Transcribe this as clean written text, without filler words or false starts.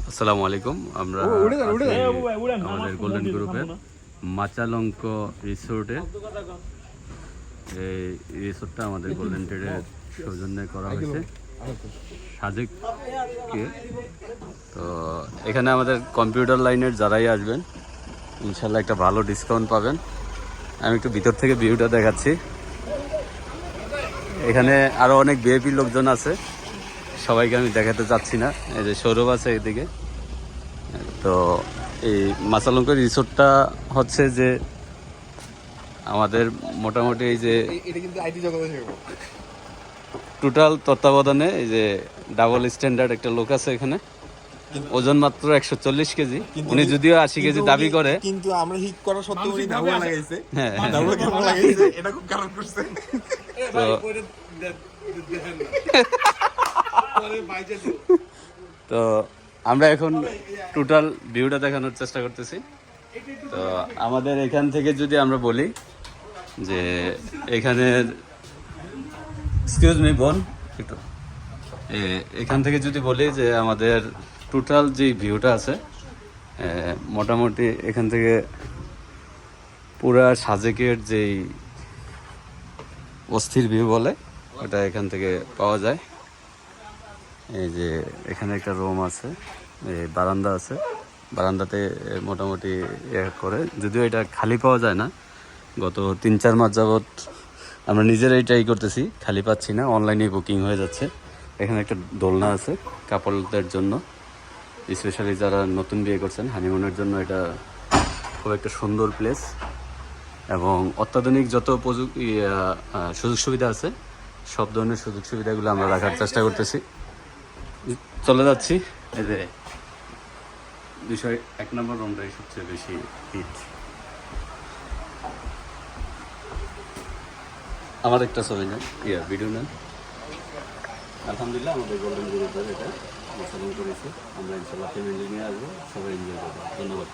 আসসালামু আলাইকুম। আমরা আমাদের গোল্ডেন গ্রুপের মাচালঙ্ক রিসোর্টে, এই রিসোর্টটা আমাদের গোল্ডেন ট্রেডের সৌজন্যে করা হয়েছে সাজেককে। তো এখানে আমাদের কম্পিউটার লাইনের যারাই আসবেন ইনশাল্লাহ একটা ভালো ডিসকাউন্ট পাবেন। আমি একটু ভিতর থেকে ভিউটা দেখাচ্ছি। এখানে আরও অনেক ভিআইপি লোকজন আছে, সবাইকে আমি দেখাতে চাচ্ছি না। এই যে সৌরভ আছে এদিকে। তো এই মাচালঙ্ক রিসোর্টটা হচ্ছে যে আমাদের মোটামুটি এই যে টোটাল তত্ত্বাবধানে এই যে ডাবল স্ট্যান্ডার্ড একটা লোক আছে এখানে, ওজন মাত্র 140 কেজি। উনি যদিও 80 কেজি দাবি করে, কিন্তু আমরা হিট করা সত্ত্বেও উনি ধাওয়া লাগাইছে। হ্যাঁ ধাওয়া কেন লাগাইছে এটা খুব কারণ করছে। তো আমরা এখন টোটাল ভিউটা দেখানোর চেষ্টা করতেছি। তো আমাদের এখান থেকে যদি আমরা বলি যে এখানের এক্সকিউজ মি বোন একটু, এখান থেকে যদি বলি যে আমাদের টোটাল যে ভিউটা আছে মোটামুটি এখান থেকে পুরা সাজেকের যেই অস্থির ভিউ বলে ওটা এখান থেকে পাওয়া যায়। এই যে এখানে একটা রুম আছে, এই বারান্দা আছে, বারান্দাতে মোটামুটি করে, যদিও এটা খালি পাওয়া যায় না। গত 3-4 মাস যাবৎ আমরা নিজেরাই ট্রাই করতেছি, খালি পাচ্ছি না, অনলাইনে বুকিং হয়ে যাচ্ছে। এখানে একটা দোলনা আছে কাপলদের জন্য, স্পেশালি যারা নতুন বিয়ে করছেন হানিমুনের জন্য। এটা খুব একটা সুন্দর প্লেস এবং অত্যাধুনিক যত সুযোগ সুবিধা আছে সব ধরনের সুযোগ সুবিধাগুলো আমরা রাখার চেষ্টা করতেছি। চলে যাচ্ছি। এই যে বিষয় 1 নম্বর রুমটাই সবচেয়ে বেশি হিট। আমার একটা ছবি নেন, ভিডিও নেন। আলহামদুলিল্লাহ আমাদের গোল্ডেন গ্রুপের এটা অনুসরণ করেছে। আমরা ইনশাল্লাহ ফ্যামিলি নিয়ে আসবো, সবাই এনজয় করবো। ধন্যবাদ।